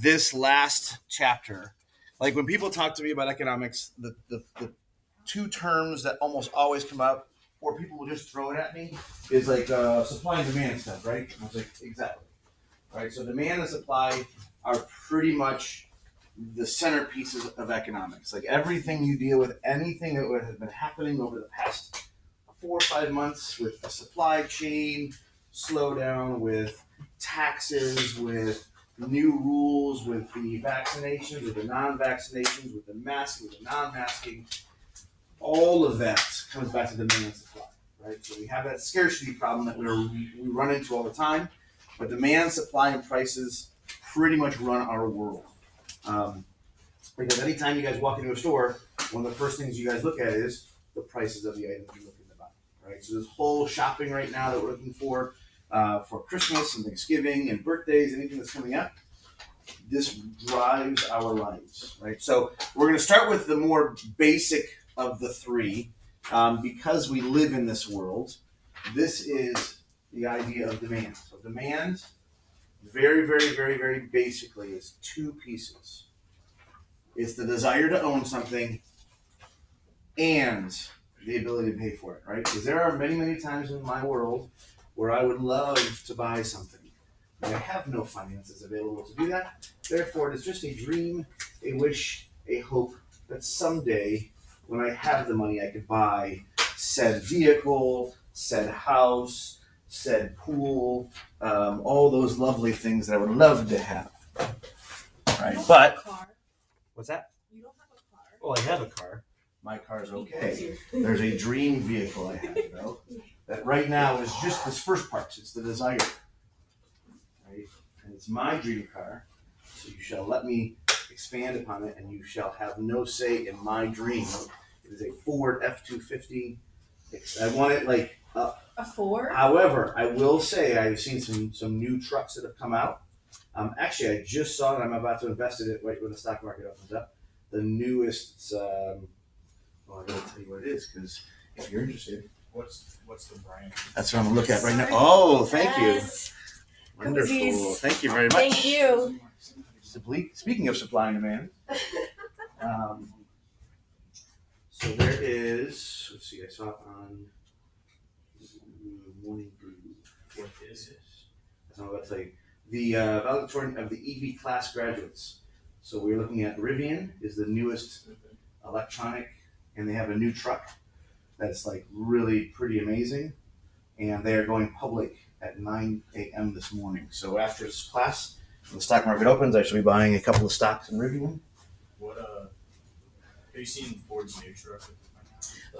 This last chapter, like when people talk to me about economics, the two terms that almost always come up, or people will just throw it at me, is like supply and demand stuff, right? I was like, exactly. Right. So demand and supply are pretty much the centerpieces of economics. Like everything you deal with, anything that has been happening over the past 4 or 5 months with the supply chain slowdown, with taxes, with new rules, with the vaccinations, with the non-vaccinations, with the masking, with the non-masking, all of that comes back to demand and supply, right? So we have that scarcity problem that we run into all the time, but demand, supply, and prices pretty much run our world. Because anytime you guys walk into a store, one of the first things you guys look at is the prices of the items you're looking to buy, right? So this whole shopping right now that we're looking for Christmas and Thanksgiving and birthdays, anything that's coming up, this drives our lives, right? So we're going to start with the more basic of the three, because we live in this world. This is the idea of demand. So demand, very, very, very, very basically, is two pieces. It's the desire to own something and the ability to pay for it, right? Because there are many, many times in my world where I would love to buy something. I have no finances available to do that. Therefore, it is just a dream, a wish, a hope that someday, when I have the money, I could buy said vehicle, said house, said pool, all those lovely things that I would love to have. Right? But what's that? You don't have a car. Well, I have a car. My car's okay. There's a dream vehicle I have, though, that right now is just this first part. It's the desire. Right? And it's my dream car. So you shall let me expand upon it, and you shall have no say in my dream. It is a Ford F-250. I want it like up. A Ford? However, I will say I've seen some new trucks that have come out. Actually, I just saw it. I'm about to invest in it right when the stock market opens up. The newest. Well, I gotta tell you what it is, because if you're interested. What's the brand? That's what I'm gonna look at right now. Oh, thank Yes. you. Wonderful. Koozies. Thank you very much. Thank you. Speaking of supply and demand, so there is. Let's see. I saw it on Morning Brew. What is this? That's what I'm about to tell you. The valedictorian of the EV class graduates. So we're looking at Rivian is the newest electronic, and they have a new truck that's like really pretty amazing, and they are going public at 9 a.m. this morning. So after this class, when the stock market opens, I should be buying a couple of stocks in Rivian. What have you seen Ford's new truck?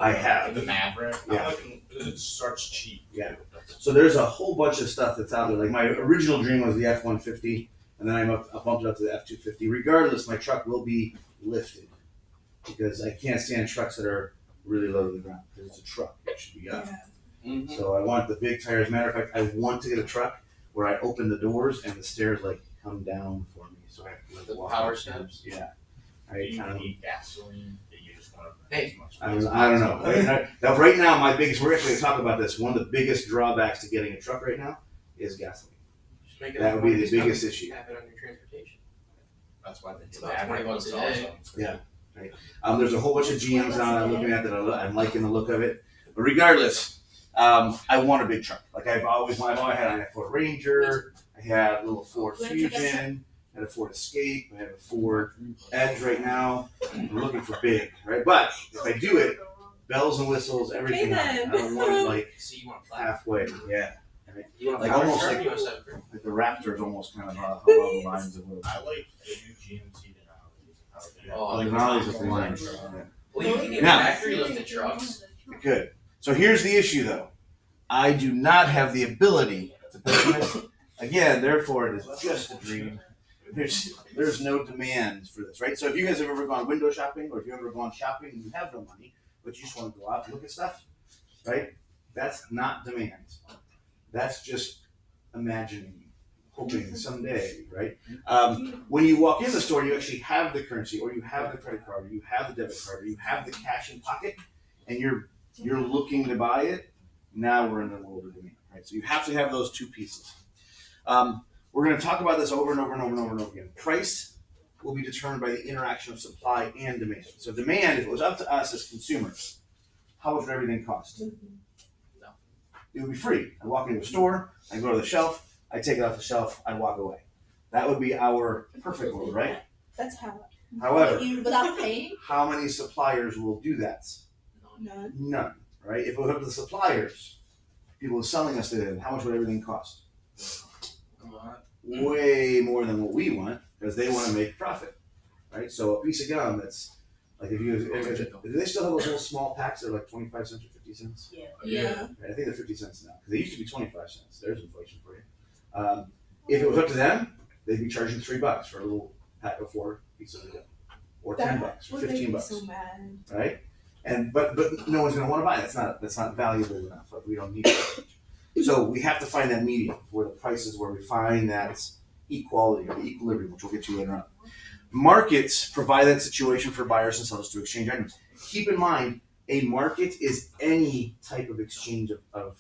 I have. The Maverick. Yeah. It starts cheap. Yeah. So there's a whole bunch of stuff that's out there. Like my original dream was the F-150, and then I bumped it up to the F-250. Regardless, my truck will be lifted because I can't stand trucks that are really low to the ground because it's a truck. It should be up. Yeah. Mm-hmm. So I want the big tires. As a matter of fact, I want to get a truck where I open the doors and the stairs like come down for me. So I have to like The walk power up stairs. steps? Yeah. Do you need gasoline? That you just want to Hey. as much? I don't know. Now, right now, we're actually going to talk about this. One of the biggest drawbacks to getting a truck right now is gasoline. Just make it That would be the discount. biggest issue. Have it on your transportation. That's why It's the about Maverick 20 was bucks a day. awesome. There's a whole bunch of GMs now that I'm looking at that I'm liking the look of it. But regardless, I want a big truck. Like I had a Ford Ranger, I had a little Ford Fusion, I had a Ford Escape, I have a Ford Edge right now. I'm looking for big, right? But if I do it, bells and whistles, everything. Okay, I then. don't want it like So you want a flat? halfway. Yeah. You want a Like power almost stroke? like- You want a 7-3? Like the Raptor is almost kind of along the lines of what. I like the new GMC Denali. Oh, I like Denali's the a top line. line. Yeah. Well, you can get Now- factory lifted trucks. It could. So here's the issue, though. I do not have the ability to pay for this. Again, therefore, it is just a dream. There's no demand for this, right? So if you guys have ever gone window shopping, or if you've ever gone shopping and you have no money, but you just want to go out and look at stuff, right? That's not demand. That's just imagining, hoping someday, right? When you walk in the store, you actually have the currency, or you have the credit card, or you have the debit card, or you have the cash in pocket, and you're looking to buy it. Now we're in the world of demand, right? So you have to have those two pieces. We're going to talk about this over and over and over and over and over again. Price will be determined by the interaction of supply and demand. So demand, if it was up to us as consumers, how much would everything cost? No. It would be free. I walk into a store, I go to the shelf, I take it off the shelf, I walk away. That would be our perfect world, right? That's how. However, You without paying? how many suppliers will do that? None. None, right? If it was up to the suppliers, people selling us it, how much would everything cost? Way more than what we want because they want to make profit, right? So a piece of gum that's like do they still have those little small packs that are like 25 cents or 50 cents? Yeah. Right, I think they're 50 cents now because they used to be 25 cents. There's inflation for you. If it was up to them, they'd be charging $3 for a little pack of 4 pieces of gum, or $10 or $15, So mad. right? And but no one's going to want to buy it. That's not valuable enough. Like we don't need it. So we have to find that medium where the prices where we find that equality or the equilibrium, which we'll get to later on. Markets provide that situation for buyers and sellers to exchange items. Keep in mind, a market is any type of exchange of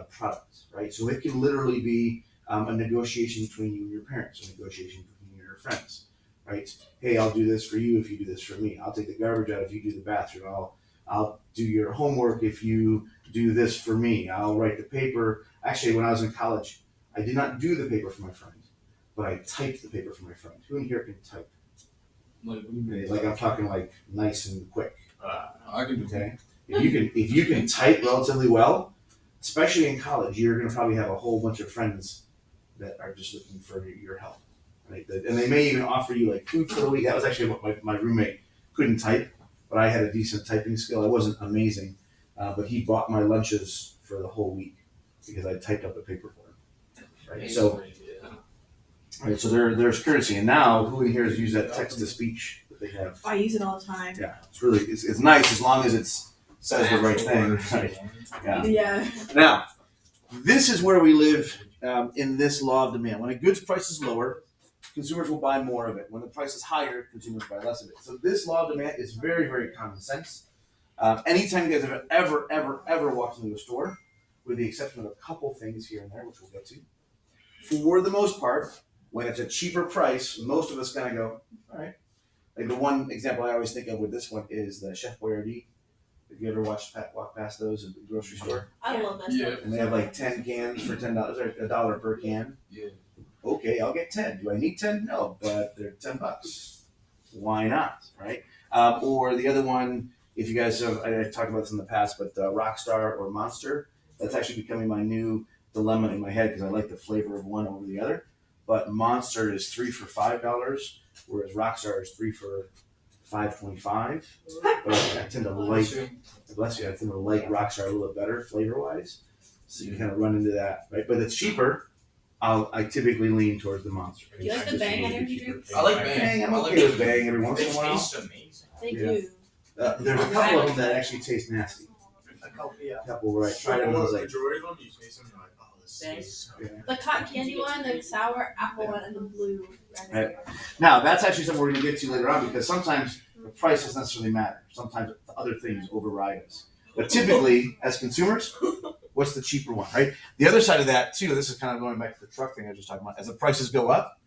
products, right? So it can literally be a negotiation between you and your parents, a negotiation between you and your friends, right? Hey, I'll do this for you if you do this for me. I'll take the garbage out if you do the bathroom. I'll do your homework if you do this for me. I'll write the paper. Actually, when I was in college, I did not do the paper for my friend, but I typed the paper for my friend. Who in here can type? Like I'm talking like nice and quick. I can do Okay. If you can type relatively well, especially in college, you're gonna probably have a whole bunch of friends that are just looking for your help. Right? And they may even offer you like food for the week. That was actually what my roommate couldn't type, but I had a decent typing skill. I wasn't amazing, but he bought my lunches for the whole week because I typed up the paper for him. Right. So there's courtesy, and now who in here has used that text to speech that they have? I use it all the time. Yeah, it's nice as long as it says the right thing. Right. Yeah. Yeah. Now, this is where we live in this law of demand. When a goods price is lower, consumers will buy more of it. When the price is higher, consumers buy less of it. So this law of demand is very, very common sense. Anytime you guys have ever walked into a store, with the exception of a couple things here and there, which we'll get to, for the most part, when it's a cheaper price, most of us kind of go, all right. Like the one example I always think of with this one is the Chef Boyardee. If you ever walk past those at the grocery store, I love that Yeah. stuff. and they have like 10 cans for $10 or $1 per can. Yeah. Okay, I'll get 10. Do I need 10? No, but they're $10. Why not, right? Or the other one, if you guys have, I talked about this in the past, but Rockstar or Monster, that's actually becoming my new dilemma in my head because I like the flavor of one over the other. But Monster is 3 for $5, whereas Rockstar is 3 for $5.25. But I tend to like, bless you, I tend to like Rockstar a little bit better flavor wise. So you kind of run into that, right? But it's cheaper. I typically lean towards the Monster. Do you like the Bang energy drinks? I like Bang, I'm I like okay with Bang every once in It a while. tastes amazing. They Yeah. do. There's a couple of them that actually taste nasty. Yeah. A couple where I tried it and I was like, majority of them, you taste them, you're like, oh, this Bang. is yeah. The cotton candy one, the sour apple one, and the blue. Right. Now that's actually something we're going to get to later on because sometimes the price doesn't necessarily matter. Sometimes the other things override us. But typically, as consumers, what's the cheaper one, right? The other side of that too. This is kind of going back to the truck thing I was just talking about. As the prices go up,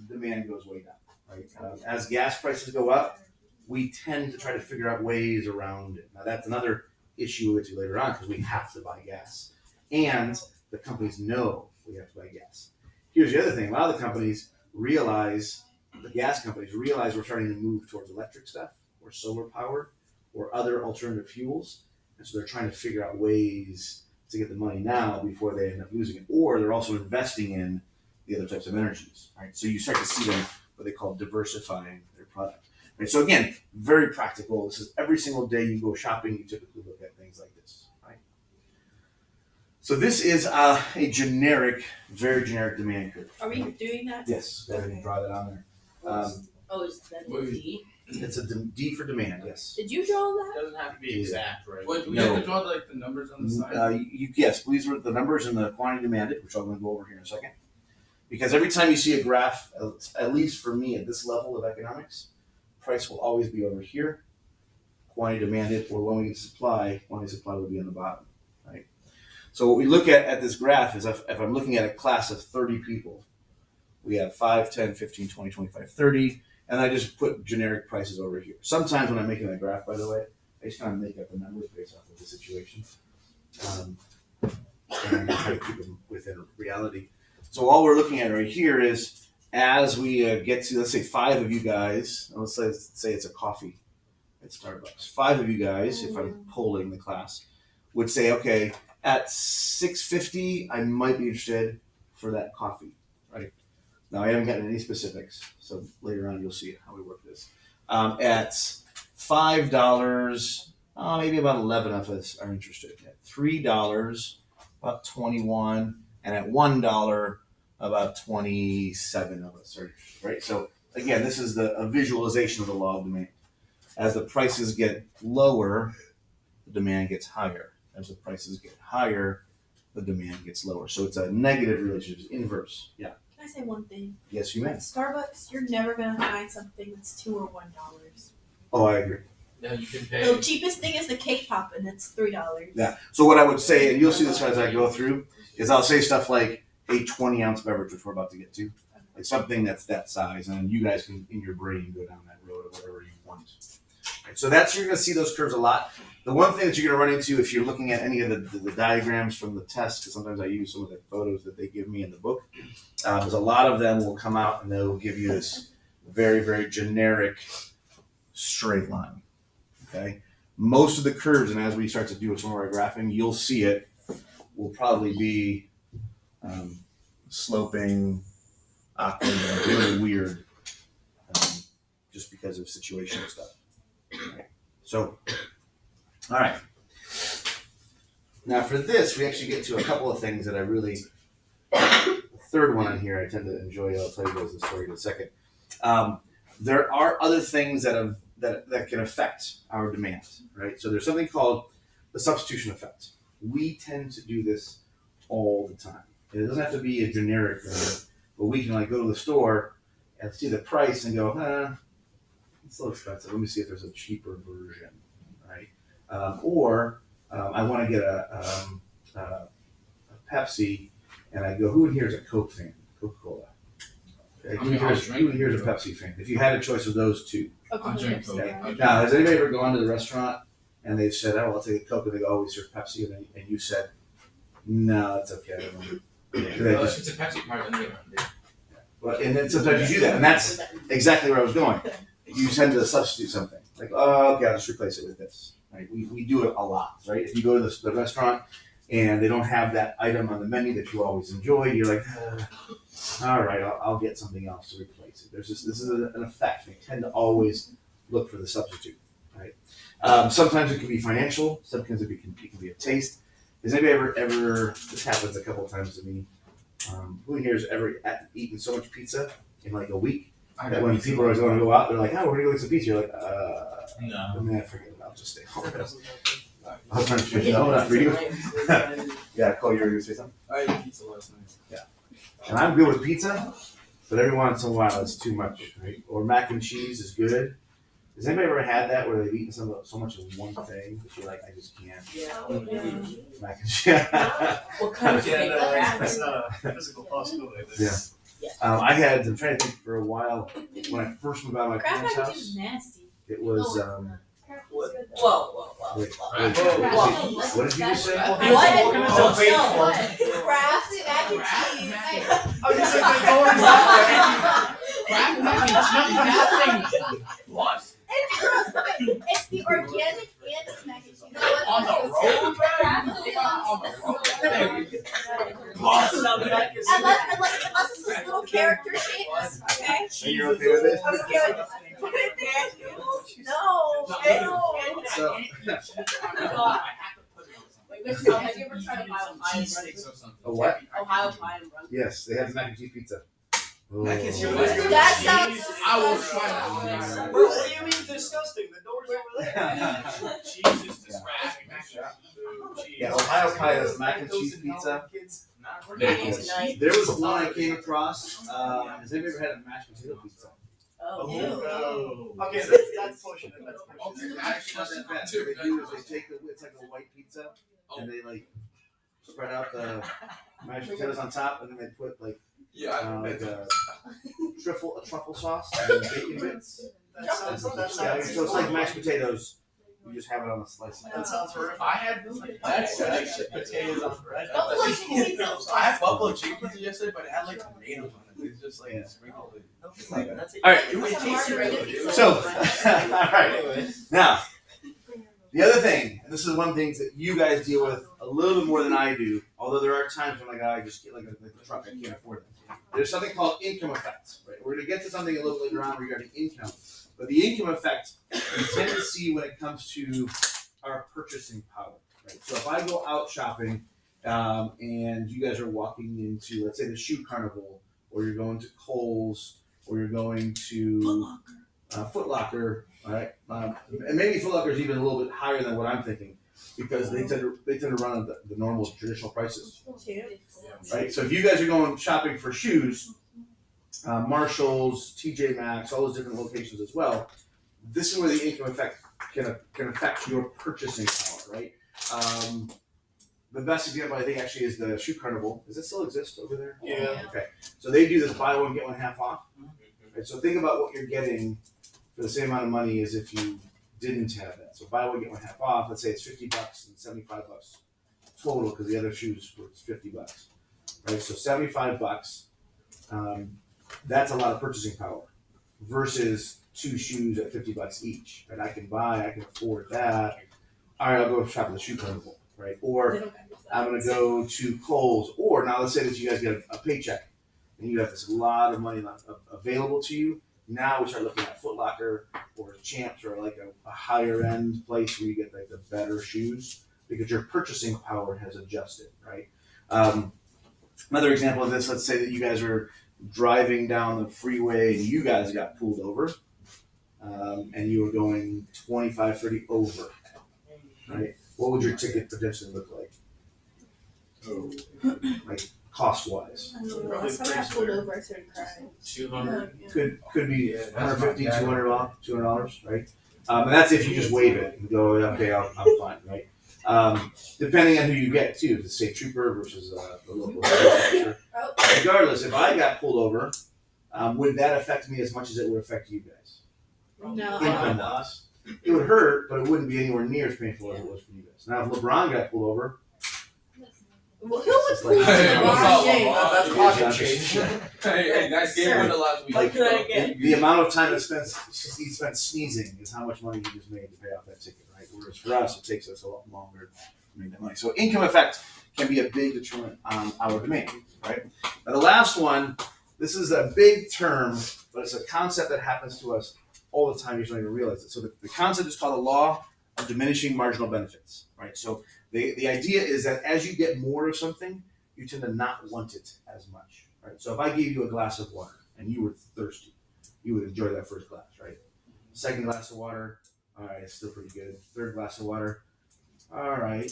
demand goes way down. Right. As gas prices go up, we tend to try to figure out ways around it. Now that's another issue we'll get to later on because we have to buy gas, and the companies know we have to buy gas. Here's the other thing: a lot of the companies realize, the gas companies realize we're starting to move towards electric stuff or solar power or other alternative fuels, and so they're trying to figure out ways to get the money now before they end up losing it, or they're also investing in the other types of energies. Right, so you start to see them what they call diversifying their product. Right, so again, very practical. This is every single day you go shopping, you typically look at things like this. Right. So this is a generic, very generic demand curve. Are we doing that? Yes, go ahead and draw that on there. Oh, is that What is- D? It's a D for demand. Yes. Did you draw It that? doesn't have to be exact, right? Wait, we No. have to draw like the numbers on the side. Yes, please read the numbers and the quantity demanded, which I'm going to go over here in a second. Because every time you see a graph, at least for me at this level of economics, price will always be over here, quantity demanded, or when we get supply, quantity supply will be on the bottom, right? So what we look at this graph is if I'm looking at a class of 30 people, we have 5, 10, 15, 20, 25, 30, and I just put generic prices over here. Sometimes when I'm making a graph, by the way, I just kind of make up the numbers based off of the situation. And I try to keep them within reality. So all we're looking at right here is as we get to, let's say 5 of you guys, let's say it's a coffee at Starbucks. 5 of you guys, if I'm polling the class, would say, okay, at $6.50, I might be interested for that coffee, right? Now I haven't gotten any specifics, so later on you'll see how we work this. At $5, maybe about 11 of us are interested. At $3, about 21, and at $1, about 27 of us are interested, right? So again, this is a visualization of the law of demand. As the prices get lower, the demand gets higher. As the prices get higher, the demand gets lower. So it's a negative relationship, it's inverse. Yeah. Can I say one thing? Yes, you may. At Starbucks, you're never gonna find something that's $2 or $1. Oh, I agree. No, you can The pay. cheapest thing is the cake pop, and it's $3. Yeah. So what I would say, and you'll see this as I go through, is I'll say stuff like a 20-ounce beverage, which we're about to get to, like something that's that size, and then you guys can, in your brain, go down that road or whatever you want. Right, so you're going to see those curves a lot. The one thing that you're going to run into if you're looking at any of the diagrams from the test, because sometimes I use some of the photos that they give me in the book, is a lot of them will come out and they'll give you this very, very generic straight line. Okay, most of the curves, and as we start to do some of our graphing, you'll see it will probably be sloping, awkward, really weird, just because of situational stuff. Right. So, all right. Now for this, we actually get to a couple of things that I really. The third one on here, I tend to enjoy. I'll tell you guys the story in a second. There are other things that can affect our demand, right? So there's something called the substitution effect. We tend to do this all the time. It doesn't have to be a generic thing, but we can go to the store and see the price and go, it's a little expensive. Let me see if there's a cheaper version, right? Or I want to get a Pepsi, and I go, who in here is a Coke fan? Coca-Cola. Okay. Who in here is a Pepsi fan? If you had a choice of those two. I'll drink Coke. Okay. Now, has anybody ever gone to the restaurant and they said, oh, I'll take a Coke, and they go, oh, we serve Pepsi, and you said, no, it's okay. I don't want it. Well, if it's a Pepsi part, then they don't do. Well, and then sometimes you do that, and that's exactly where I was going. You tend to substitute something. Like, oh, okay, I'll just replace it with this. Right? We do it a lot, right? If you go to the restaurant and they don't have that item on the menu that you always enjoy, you're like, all right, I'll get something else to replace it. This is an effect. We tend to always look for the substitute, right? Sometimes it can be financial. Sometimes it can be a taste. Has anybody ever, this happens a couple of times to me, who in here has ever eaten so much pizza in like a week that when people are going to go out, they're like, oh, we're going to go get some pizza. You're like, No. man, forget it. I'll just stay home. I was trying to finish. No, not for you. Yeah, Cole, you were going to say something? I ate pizza last night. Yeah. And I'm good with pizza, but every once in a while it's too much, right? Or mac and cheese is good. Has anybody ever had that where they've eaten so much of one thing that you're like, I just can't? Yeah. Mac and cheese. What kind of Yeah, no, cake? that's not a physical possibility. Yeah. I'm trying to think for a while, when I first moved out of my Kraft parents' mac and cheese house, is nasty. it was, Whoa. wait, Whoa. what did you just say? What? What kind of What? debate No, for- what? Kraft mac and cheese. I'm just like, the door's that Kraft mac and cheese, that thing. What? It's the organic and mac and cheese. On the road, on the road. There you go. Unless it's those little character shapes, okay? And you're okay with it? I'm okay with it. Put it there. No. So, Have you ever tried Ohio pie and Cheesesteaks Brunswick? or something. a what? Ohio pie and Brunswick. Yes, they have mac and cheese pizza. Oh. Mac and cheese. That sounds I will disgusting. try that. Bro, what do you mean disgusting? The door's over there. Cheese is disgusting. Yeah, Ohio pie has mac and cheese pizza. Not for Maybe me. tonight. There was one I came across. Has anybody ever had a mashed potato pizza? Oh, Ew. Oh. Okay, that's pushing it. That's pushing it. It's actually not that bad. What they do is they take it's like a white pizza, and they spread out the mashed potatoes on top, and then they put like a truffle sauce and bacon bits. That sounds Yeah, so it's like mashed potatoes. You just have it on a slice. That sounds horrific. I had that's potatoes on bread. Buffalo chicken pizza. I had buffalo chicken pizza yesterday, but it had like tomatoes on it. It's just like sprinkled. All right. It tasted really good. So, all right. Now, the other thing, and this is one of the things that you guys deal with a little bit more than I do, although there are times when like I just get like a truck, I can't afford it. There's something called income effect. Right? We're going to get to something a little later on regarding income. But the income effect we tend to see when it comes to our purchasing power. Right? So if I go out shopping and you guys are walking into, let's say, the shoe carnival, or you're going to Kohl's, or you're going to Foot Locker, all right? And maybe Foot Locker is even a little bit higher than what I'm thinking, because they tend to run at the normal traditional prices, right? So if you guys are going shopping for shoes, Marshalls, TJ Maxx, all those different locations as well, this is where the income effect can affect your purchasing power, right? The best example I think actually is the Shoe Carnival. Does it still exist over there? Yeah. Okay. So they do this buy one get one half off. Right? So think about what you're getting for the same amount of money as if you didn't have that. So buy one get one half off. Let's say it's $50 and $75 total because the other shoes were $50, right? So $75. That's a lot of purchasing power versus two shoes at $50 each. And I can afford that. All right, I'll go shop at the Shoe Carnival, right? Or I'm going to go to Kohl's. Or now let's say that you guys get a paycheck and you have this lot of money available to you. Now we start looking at Foot Locker or Champs or like a higher end place where you get like the better shoes because your purchasing power has adjusted, right? Another example of this, let's say that you guys are driving down the freeway and you guys got pulled over and you were going 25, 30 over, right? What would your ticket potentially look like? Like cost-wise? I don't know. Last time I got pulled over, I started crying. 200. Could be $150, $200, right? And that's if you just waive it and go, okay, I'm fine, right? Depending on who you get too, if it's state trooper versus the local officer. Regardless, if I got pulled over, would that affect me as much as it would affect you guys? No. Income loss. It would hurt, but it wouldn't be anywhere near as painful as it was for you guys. Now, if LeBron got pulled over, Well, who would It's pull like- LeBron James? That's pocket change. Hey, nice game win the last week. like What could I get? the amount of time he spent sneezing is how much money he just made to pay off that ticket, right? Whereas for us, it takes us a lot longer to make that money. So income effect can be a big determinant on our demand, right? Now the last one, this is a big term, but it's a concept that happens to us all the time. You just don't even realize it. So the concept is called the law of diminishing marginal benefits, right? So the idea is that as you get more of something, you tend to not want it as much, right? So if I gave you a glass of water and you were thirsty, you would enjoy that first glass, right? Second glass of water, all right, it's still pretty good. Third glass of water, all right,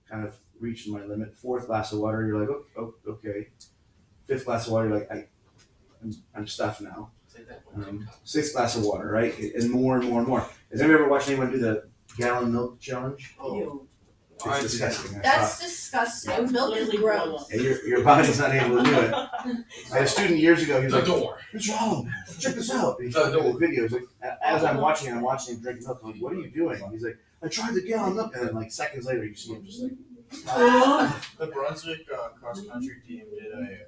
kind of reaching my limit. Fourth glass of water, you're like, oh okay. Fifth glass of water, you're like, I'm stuffed now. Sixth glass of water, right? And more and more and more. Has anybody ever watched anyone do the gallon milk challenge? Ew. It's disgusting. That's disgusting. Milk is gross. Yeah, your body's not able to do it. I had a student years ago, he was The like, door. what's wrong? Check this out. And he showed me the video. He's like, as I'm watching him drink milk. I'm like, what are you doing? And he's like, I tried the gallon milk. And then like seconds later, you see him just like, The Brunswick cross country team did a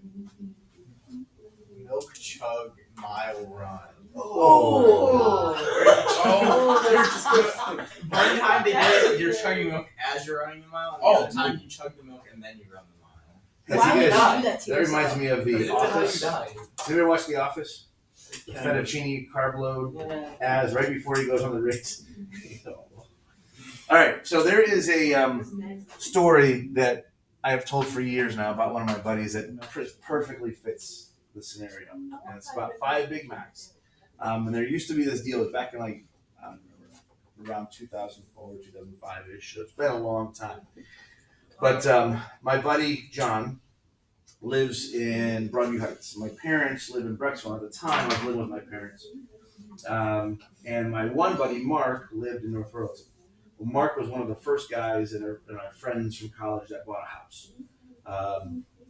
milk chug mile run. Oh. One time they did it, you're chugging milk as you're running the mile, and the other time you chug the milk and then you run the mile. Why would you do that that to reminds yourself? me of The Office. Have you ever watched The Office? The fettuccine carb load as right before he goes on the race. All right, so there is a story that I have told for years now about one of my buddies that perfectly fits the scenario, and it's about 5 Big Macs. And there used to be this deal back in like around 2004, 2005-ish. So it's been a long time. But my buddy John lives in Broadview Heights. My parents live in Brexville. At the time, I was living with my parents. And my one buddy Mark lived in North Burlington. Mark was one of the first guys in our friends from college that bought a house.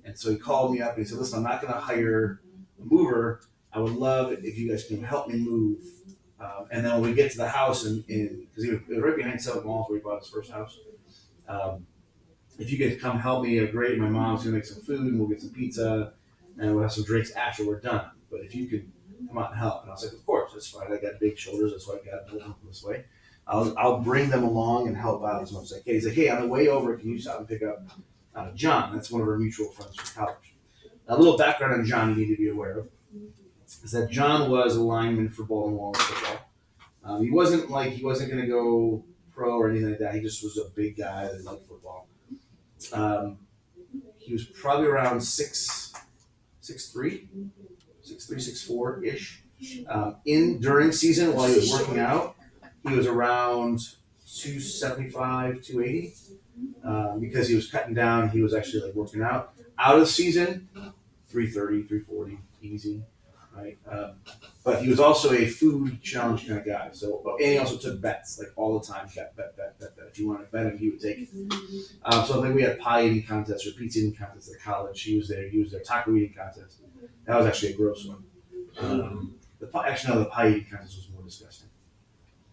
And so he called me up and he said, listen, I'm not going to hire a mover. I would love it if you guys can help me move. And then when we get to the house, because he was right behind Seven Malls where he bought his first house, if you could come help me, great. My mom's going to make some food and we'll get some pizza and we'll have some drinks after we're done. But if you could come out and help. And I was like, of course, that's fine. I got big shoulders. That's why I got to help this way. I'll bring them along and help out as much as I can. He's like, hey, on the way over, can you stop and pick up John? That's one of our mutual friends from college. A little background on John you need to be aware of is that John was a lineman for Bowling Wallace football. He wasn't going to go pro or anything like that. He just was a big guy that liked football. He was probably around 6'3", 6'4"-ish. During season while he was working out, he was around 275, 280. Because he was cutting down, he was actually like working out. Out of season, 330, 340, easy, right? But he was also a food challenge kind of guy. So, and he also took bets like all the time. Bet. If you wanted to bet him, he would take it. So I think we had pie eating contests or pizza eating contests at college. He was there. Taco eating contest. That was actually a gross one. The pie eating contest was more disgusting.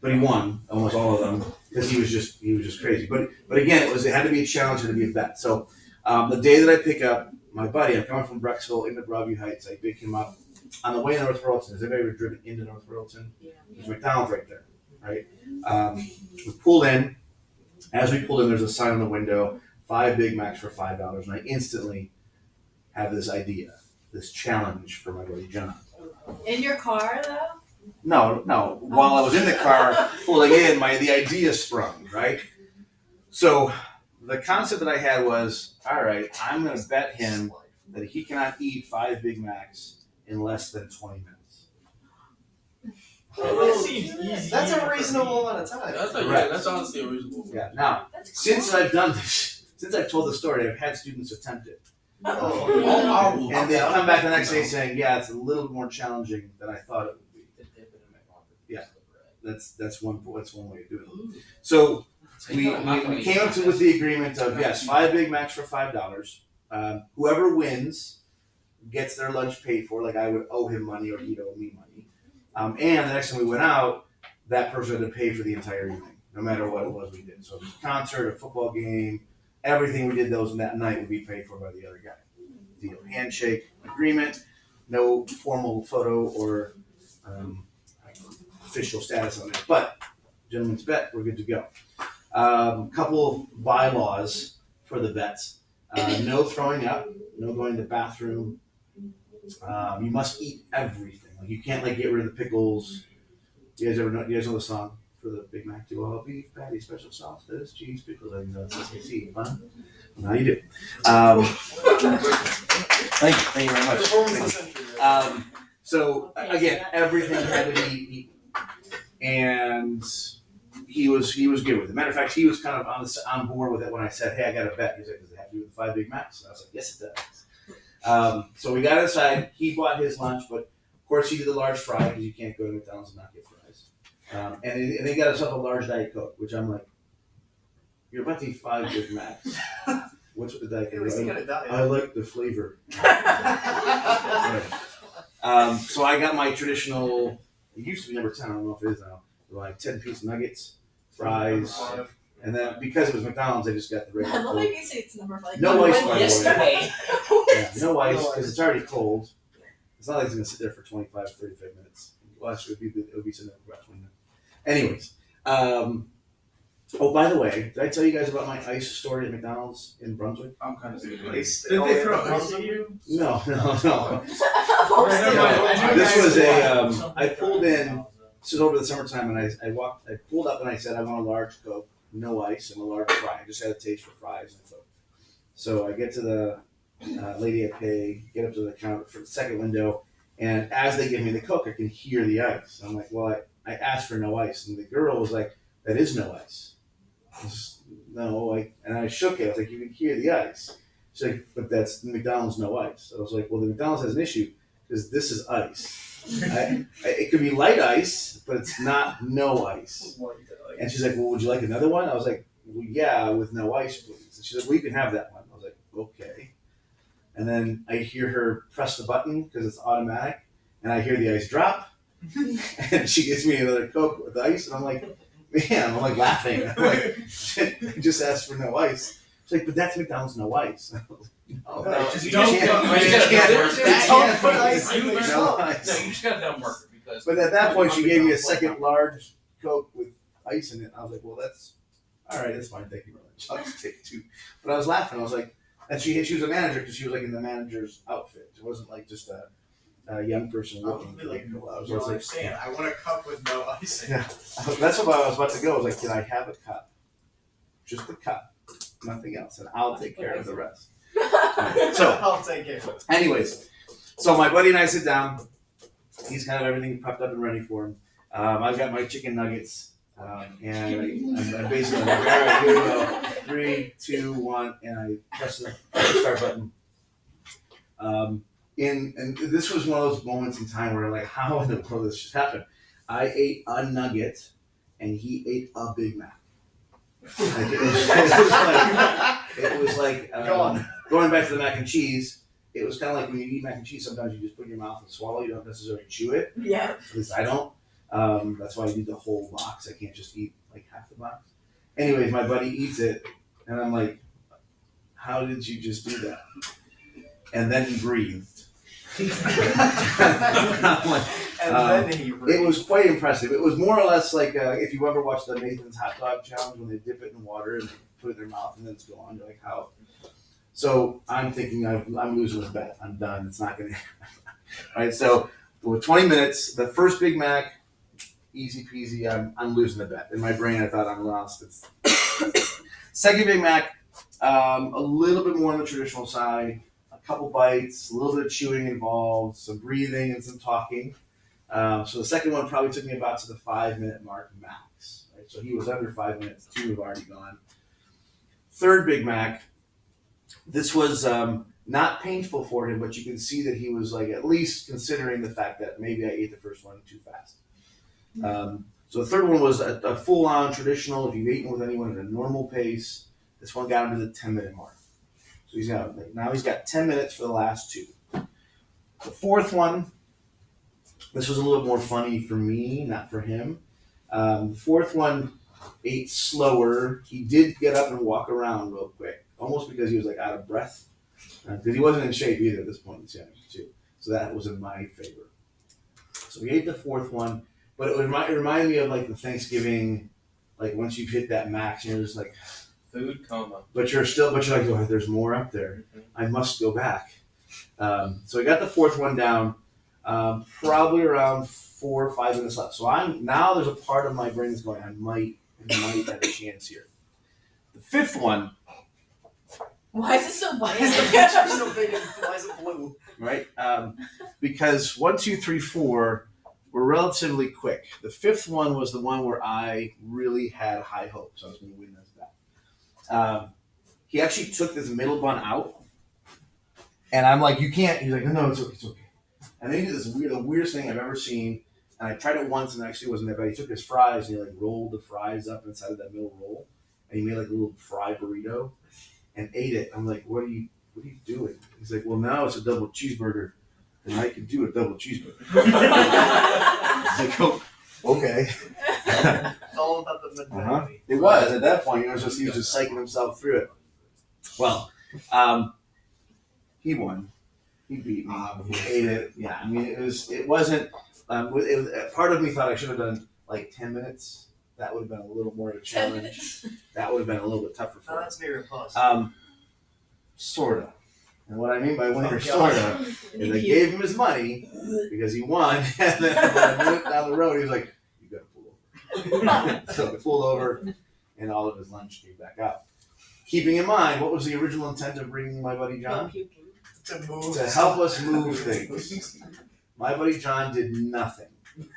But he won almost all of them because he was just crazy. But again, it had to be a challenge and to be a bet. So the day that I pick up my buddy, I'm coming from Brecksville into Broadview Heights. I pick him up on the way to North Royalton. Has anybody ever driven into North Royalton? Yeah. There's McDonald's right there, right? We pulled in. As we pulled in, there's a sign on the window: 5 Big Macs for $5. And I instantly have this idea, this challenge for my buddy John. In your car, though? No. While I was in the car pulling in, the idea sprung, right? So the concept that I had was, all right, I'm going to bet him that he cannot eat 5 Big Macs in less than 20 minutes. That seems easy. That's a reasonable amount of time. That's honestly a reasonable. Yeah. Now, since I've done this, since I've told the story, I've had students attempt it. Oh. And they'll come back the next day saying, yeah, it's a little more challenging than I thought it would be. Yeah. That's one way to do it. So we came up with the agreement of, yes, 5 Big Macs for $5. Whoever wins gets their lunch paid for, like I would owe him money or he'd owe me money. And the next time we went out, that person had to pay for the entire evening, no matter what it was we did. So it was a concert, a football game, everything we did that night would be paid for by the other guy. Deal, handshake, agreement, no formal photo or official status on it. But gentleman's bet, we're good to go. Couple bylaws for the bets: no throwing up, no going to the bathroom. You must eat everything. Like you can't get rid of the pickles. You guys know the song for the Big Mac? Do all beef patty, special sauce, lettuce, cheese, pickles. I know it's SKC. Fun. Now you do. Thank you very much. So again, everything had to be eaten, and he was good with it. Matter of fact, he was kind of on board with it when I said, "Hey, I got a bet." He's like, "Does it have to do with the 5 Big Macs?" And I was like, "Yes, it does." So we got inside. He bought his lunch, but of course he did the large fry because you can't go to McDonald's and not get fries. And he got himself a large Diet Coke, which I'm like, "You're about to eat 5 Big Macs. What's with the Diet Coke?" I like the flavor. So I got my traditional. It used to be number 10. I don't know if it is now. Like 10-piece nuggets, fries, and then because it was McDonald's, I just got the regular. I love how you say it's number 5. No ice, by the way. Yesterday. Yeah, no ice because it's already cold. It's not like it's gonna sit there for 25, 35 minutes. Well, actually, it would be sitting there for about 20 minutes. Anyways, oh, by the way, did I tell you guys about my ice story at McDonald's in Brunswick? I'm kind of Did they throw ice at you? No. Of course they do. This was I pulled in. This was over the summertime, and I pulled up and I said, I want a large Coke, no ice, and a large fry. I just had a taste for fries and Coke. So I get to the lady I pay, get up to the counter for the second window, and as they give me the Coke, I can hear the ice. I'm like, well, I asked for no ice, and the girl was like, that is no ice. And I shook it. I was like, you can hear the ice. She's like, but that's McDonald's no ice. I was like, well, the McDonald's has an issue because this is ice. It could be light ice, but it's not no ice. And she's like, well, would you like another one? I was like, well, yeah, with no ice, please. And she's like, well, you can have that one. I was like, okay. And then I hear her press the button because it's automatic, and I hear the ice drop, and she gives me another Coke with ice, and I'm like, man, I'm like laughing. I'm like, shit, I just asked for no ice. She's like, but that's McDonald's no ice. No, just don't put ice in no McDonald's. ice. No, you just gotta dumb work it because. But at that point, she gave me a second large Coke with ice in it. I was like, well, that's all right. That's fine. Thank you very much. I'll just take two. But I was laughing. I was like, and she was a manager because she was like in the manager's outfit. It wasn't like just a young person looking for like. I was like, saying, I want a cup with no ice in it. yeah. That's what I was about to go. I was like, can I have a cup? Just a cup, nothing else, and I'll take care of the rest. So, I'll take it. anyways, so my buddy and I sit down. He's got everything prepped up and ready for him. I've got my chicken nuggets, and I'm basically like, all right, here we go. 3, 2, 1, and I press the start button. And this was one of those moments in time where I'm like, how in the world did this just happen? I ate a nugget, and he ate a Big Mac. Like it was like going back to the mac and cheese. It was kind of like when you eat mac and cheese. Sometimes you just put it in your mouth and swallow. You don't necessarily chew it. Yeah. At least I don't. That's why I do the whole box. I can't just eat like half the box. Anyways, my buddy eats it, and I'm like, "How did you just do that?" And then he breathed. I'm like, And then he it was quite impressive. It was more or less like if you ever watched the Nathan's Hot Dog Challenge when they dip it in water and they put it in their mouth and then it's gone. You're like, how? So I'm thinking I'm losing this bet. I'm done. It's not going to happen. All right, so with 20 minutes, the first Big Mac, easy peasy, I'm losing the bet. In my brain, I thought I'm lost. Second Big Mac, a little bit more on the traditional side, a couple bites, a little bit of chewing involved, some breathing and some talking. So the second one probably took me about to the 5-minute mark max. Right? So he was under 5 minutes. 2 have already gone. Third Big Mac. This was not painful for him, but you can see that he was like at least considering the fact that maybe I ate the first one too fast. So the third one was a full-on traditional. If you've eaten with anyone at a normal pace, this one got him to the 10-minute mark. So he's got 10 minutes for the last 2. The fourth one. This was a little more funny for me, not for him. The fourth one ate slower. He did get up and walk around real quick, almost because he was like out of breath, because he wasn't in shape either at this point in the challenge too. So that was in my favor. So we ate the fourth one, but it reminded me of like the Thanksgiving, like once you've hit that max, and you're just like Food coma. but you're like, oh, there's more up there. I must go back. So I got the fourth one down. Probably around 4 or 5 minutes left. So there's a part of my brain that's going, I might have a chance here. The fifth one. Why is it so Why big? is the picture so big and why is it blue? Right? Because 1, 2, 3, 4 were relatively quick. The fifth one was the one where I really had high hopes I was going to win this bet. He actually took this middle bun out, and I'm like, you can't. He's like, no, it's okay, it's okay. And then he did the weirdest thing I've ever seen. And I tried it once, and it actually wasn't that bad. He took his fries and he like rolled the fries up inside of that middle roll, and he made like a little fry burrito, and ate it. I'm like, what are you doing? He's like, well, now it's a double cheeseburger, and I can do a double cheeseburger. I was like, oh, okay. It's all about the mentality. It was at that point. He was just psyching himself through it. Well, he won. He beat me. He ate it. Yeah, I mean, it wasn't. Part of me thought I should have done like 10 minutes. That would have been a little more of a 10 challenge. minutes. That would have been a little bit tougher for No, him. that's near impossible. Sorta. And what I mean by winner sorta is I gave him his money because he won, and then when I went down the road, he was like, "You gotta pull over." So I pulled over, and all of his lunch came back out. Keeping in mind, what was the original intent of bringing my buddy John? To move. To help us move things. My buddy John did nothing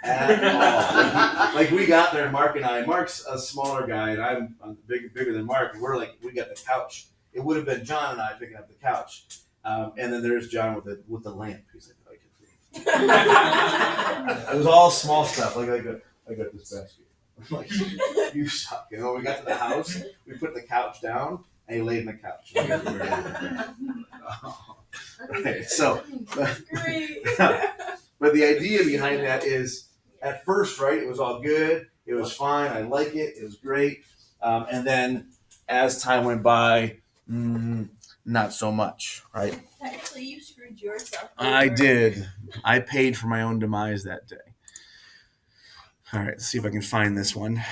at all. Like we got there, Mark and I. Mark's a smaller guy, and I'm bigger than Mark. And we got the couch. It would have been John and I picking up the couch, and then there's John with the lamp. He's like, It was all small stuff. Like I got this basket. I'm like, you suck. You know, when we got to the house, we put the couch down, and he laid in the couch. Right, so, Great. but the idea behind that is, at first, right, it was all good. It was fine. I like it. It was great. And then as time went by, not so much, right? Technically, you screwed yourself. I over. did. I paid for my own demise that day. All right, let's see if I can find this one.